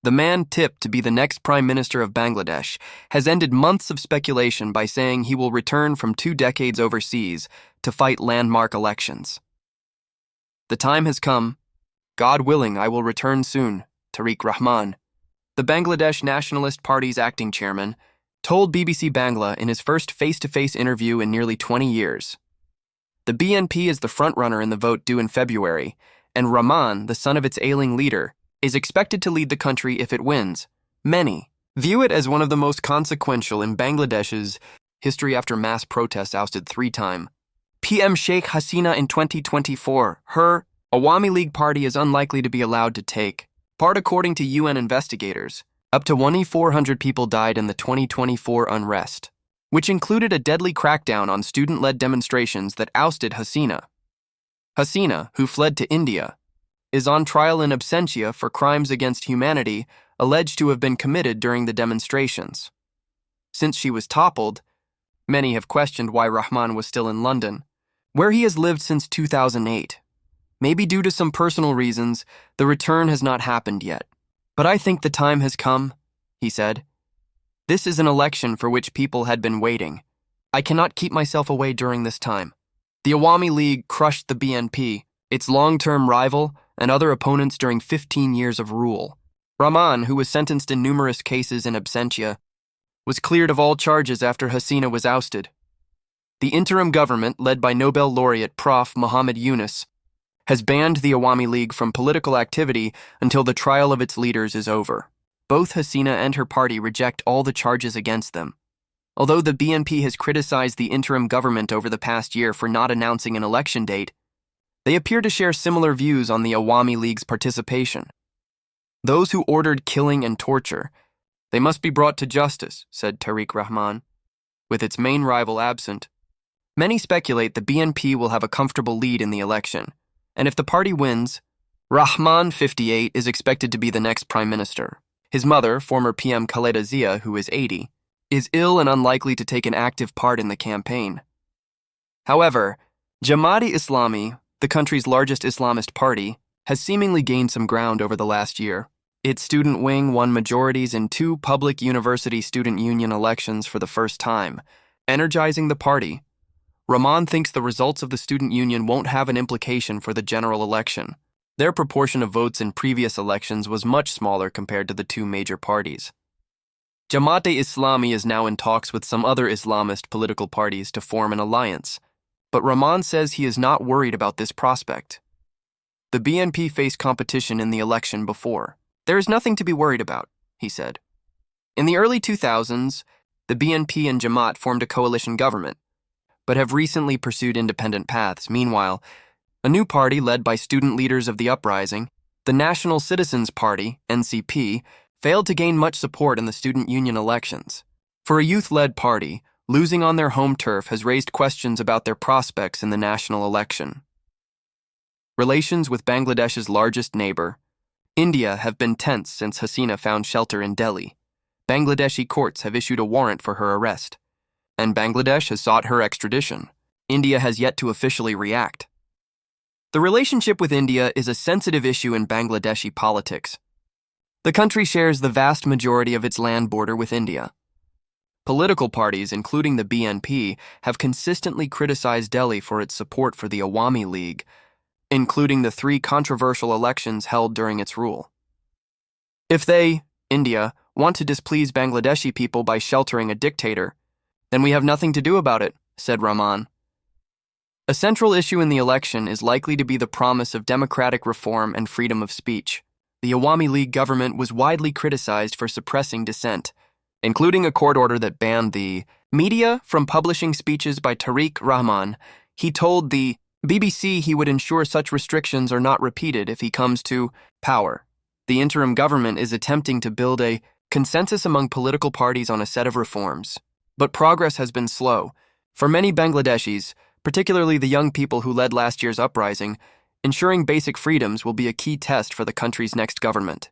The man tipped to be the next Prime Minister of Bangladesh has ended months of speculation by saying he will return from 2 decades overseas to fight landmark elections. The time has come. God willing, I will return soon, Tariq Rahman, the Bangladesh Nationalist Party's acting chairman, told BBC Bangla in his first face-to-face interview in nearly 20 years. The BNP is the frontrunner in the vote due in February, and Rahman, the son of its ailing leader, is expected to lead the country if it wins. Many view it as one of the most consequential in Bangladesh's history after mass protests ousted 3-time PM Sheikh Hasina in 2024. Her Awami League party is unlikely to be allowed to take part according to UN investigators. Up to 1,400 people died in the 2024 unrest, which included a deadly crackdown on student-led demonstrations that ousted Hasina. Hasina, who fled to India, is on trial in absentia for crimes against humanity alleged to have been committed during the demonstrations. Since she was toppled, many have questioned why Rahman was still in London, where he has lived since 2008. Maybe due to some personal reasons, the return has not happened yet. But I think the time has come, he said. This is an election for which people had been waiting. I cannot keep myself away during this time. The Awami League crushed the BNP, its long-term rival, and other opponents during 15 years of rule. Rahman, who was sentenced in numerous cases in absentia, was cleared of all charges after Hasina was ousted. The interim government, led by Nobel laureate Prof. Muhammad Yunus, has banned the Awami League from political activity until the trial of its leaders is over. Both Hasina and her party reject all the charges against them. Although the BNP has criticized the interim government over the past year for not announcing an election date, they appear to share similar views on the Awami League's participation. Those who ordered killing and torture, they must be brought to justice, said Tariq Rahman. With its main rival absent, many speculate the BNP will have a comfortable lead in the election, and if the party wins, Rahman, 58, is expected to be the next prime minister. His mother, former PM Khaleda Zia, who is 80, is ill and unlikely to take an active part in the campaign. However, Jamaat-e-Islami, the country's largest Islamist party, has seemingly gained some ground over the last year. Its student wing won majorities in 2 public university student union elections for the first time, energizing the party. Rahman thinks the results of the student union won't have an implication for the general election. Their proportion of votes in previous elections was much smaller compared to the 2 major parties. Jamaat-e-Islami is now in talks with some other Islamist political parties to form an alliance, but Rahman says he is not worried about this prospect. The BNP faced competition in the election before. There is nothing to be worried about, he said. In the early 2000s, the BNP and Jamaat formed a coalition government, but have recently pursued independent paths. Meanwhile, a new party led by student leaders of the Uprising, the National Citizens Party, NCP, failed to gain much support in the student union elections. For a youth-led party, losing on their home turf has raised questions about their prospects in the national election. Relations with Bangladesh's largest neighbor, India, have been tense since Hasina found shelter in Delhi. Bangladeshi courts have issued a warrant for her arrest, and Bangladesh has sought her extradition. India has yet to officially react. The relationship with India is a sensitive issue in Bangladeshi politics. The country shares the vast majority of its land border with India. Political parties, including the BNP, have consistently criticized Delhi for its support for the Awami League, including the 3 controversial elections held during its rule. If they, India, want to displease Bangladeshi people by sheltering a dictator, then we have nothing to do about it, said Rahman. A central issue in the election is likely to be the promise of democratic reform and freedom of speech. The Awami League government was widely criticized for suppressing dissent, including a court order that banned the media from publishing speeches by Tariq Rahman. He told the BBC he would ensure such restrictions are not repeated if he comes to power. The interim government is attempting to build a consensus among political parties on a set of reforms, but progress has been slow. For many Bangladeshis, particularly the young people who led last year's uprising, ensuring basic freedoms will be a key test for the country's next government.